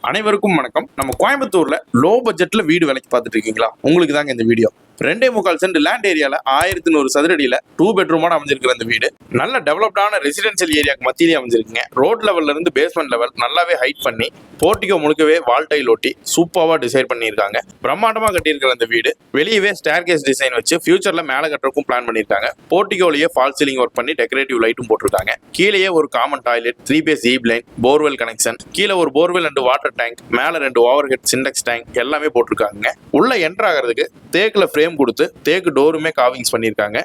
அனைவருக்கும் வணக்கம். நம்ம கோயம்புத்தூர்ல லோ பட்ஜெட்ல வீடு விலைக்கு பார்த்துட்டு இருக்கீங்களா? உங்களுக்கு தாங்க இந்த வீடியோ. 2.25 சென்ட் லேண்ட் ஏரியால 1100 சதுரடியில 2 பெட்ரூமோட அமைஞ்சிருக்கிற இந்த வீடு நல்ல டெவலப்டான ரெசிடென்சியல் ஏரியாக்கு மத்தியிலே அமைஞ்சிருக்குங்க. ரோட் லெவல்ல இருந்து பேஸ்மெண்ட் லெவல் நல்லாவே ஹைட் பண்ணி போர்ட்டிகோ முழுக்கவே வால் டைல் ஒட்டி சூப்பராவா டிசைன் பண்ணியிருக்காங்க. பிரம்மாண்டமா கட்டியிருக்கிற இந்த வீடு வெளியவே ஸ்டேர்கேஸ் டிசைன் வச்சு ஃபியூச்சர்ல மேல கட்டுறதுக்கும் பிளான் பண்ணியிருக்காங்க. போர்ட்டிகோலயே ஃபால் சீலிங் ஒர்க் பண்ணி டெக்கரேட்டிவ் லைட்டும் போட்டிருக்காங்க. கீழேயே ஒரு common toilet, 3 phase EB line, borewell connection, கீழே ஒரு போர்வெல் அண்ட் வாட்டர் டேங்க், மேல 2 ஓவர் ஹெட் சிண்டெக்ஸ் டேங்க் எல்லாமே போட்டிருக்காங்க. உள்ள என்டர் ஆகிறதுக்கு தேக்குல ஃப்ரேம் கொடுத்து தேக்கு டோருமே காவிங்ஸ் பண்ணிருக்காங்க.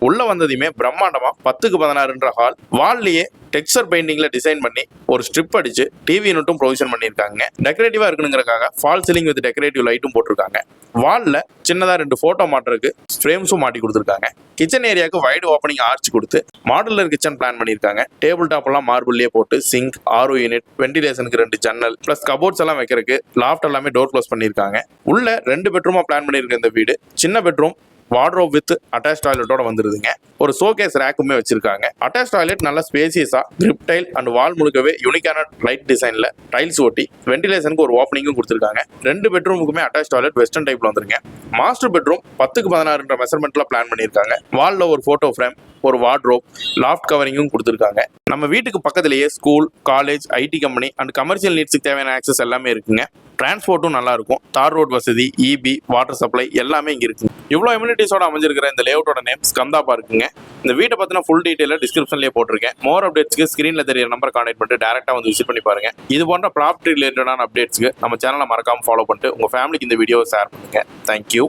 உள்ள வந்ததுமே பிரம்மாண்டமா 10க்கு 16 ஹால், வால்லயே டெக்ஸ்சர் பெயிண்டிங்ல டிசைன் பண்ணி ஒரு ஸ்ட்ரிப் அடிச்சு டிவி யூனிட்டும் ப்ரொவிஷன் பண்ணிருக்காங்க. டெக்கரேட்டிவா இருக்கணுங்கிறக்காக ஃபால் சீலிங் வித் டெக்கரேட்டிவ் லைட்டும் போட்டிருக்காங்க. வால்ல சின்னதா 2 போட்டோ மாட்டுறதுக்கு ஃப்ரேம்ஸும் மாட்டி கொடுத்துருக்காங்க. கிச்சன் ஏரியாவுக்கு வைடு ஓப்பனிங் ஆர்ச் கொடுத்து மாடுலர் கிச்சன் பிளான் பண்ணிருக்காங்க. டேபிள் டாப் எல்லாம் மார்பிள்லயே போட்டு சிங்க், ஆர்ஓ யூனிட், வென்டிலேஷனுக்கு 2 ஜன்னல் பிளஸ் கபோர்ட்ஸ் எல்லாம் வைக்கிறதுக்கு லாஃப்ட் எல்லாமே டோர் க்ளோஸ் பண்ணிருக்காங்க. உள்ள 2 பெட்ரூமா பிளான் பண்ணிருக்க இந்த வீடு சின்ன பெட்ரூம், வார்ட்ரோப் வித் அட்டாச் டாய்லெட்டோட வந்துருதுங்க. ஒரு ஷோகேஸ் ரேக்குமே வச்சிருக்காங்க. அட்டாச் டாய்லெட் நல்ல ஸ்பேசியஸா கிரிப் டைல் அண்ட் வால் முழுக்கவே யூனிக்கான லைட் டிசைன்ல டைல்ஸ் ஓட்டி வென்டிலேஷனுக்கு ஒரு ஓப்பனிங்கும் கொடுத்துருக்காங்க. 2 பெட்ரூமுக்குமே அட்டாச் டாய்லெட் வெஸ்டர்ன் டைப்ல வந்துருங்க. மாஸ்டர் பெட்ரூம் 10க்கு 16 மெஷர்மெண்ட்ல பிளான் பண்ணிருக்காங்க. வால்ல ஒரு போட்டோ ஃப்ரேம், ஒரு வார்ட்ரோப், லாஃப்ட் கவரிங்கும் கொடுத்துருக்காங்க. நம்ம வீட்டுக்கு பக்கத்திலேயே school, college, IT company and commercial நீட்ஸுக்கு தேவையான ஆக்சஸ் எல்லாமே இருக்குங்க. டிரான்ஸ்போர்ட்டும் நல்லா இருக்கும். தார் ரோட் வசதி, இபி, வாட்டர் சப்ளை எல்லாமே இங்க இருக்கு. இவ்வளோ எம்யூனிட்டிஸோட அமைஞ்சிருக்கிற இந்த லேஅவுட்டோட நேம் ஸ்கந்தா பார்க்குங்க. இந்த வீட்டை பத்தின ஃபுல் டீடைல டிஸ்கிரிப்ஷன்லேயே போட்டிருக்கேன். மோர் அப்டேட்ஸ்க்கு ஸ்கிரீன்ல தெரியற நம்பர் கான்டாக்ட் பண்ணிட்டு டேரக்டா வந்து விசிட் பண்ணி பாருங்க. இது போன்ற ப்ராப்பர்ட்டி ரிலேட்டடான அப்டேட்ஸ்க்கு நம்ம சேனலை மறக்காம ஃபாலோ பண்ணிட்டு உங்க ஃபேமிலிக்கு இந்த வீடியோவை ஷேர் பண்ணுங்க. தேங்க்யூ.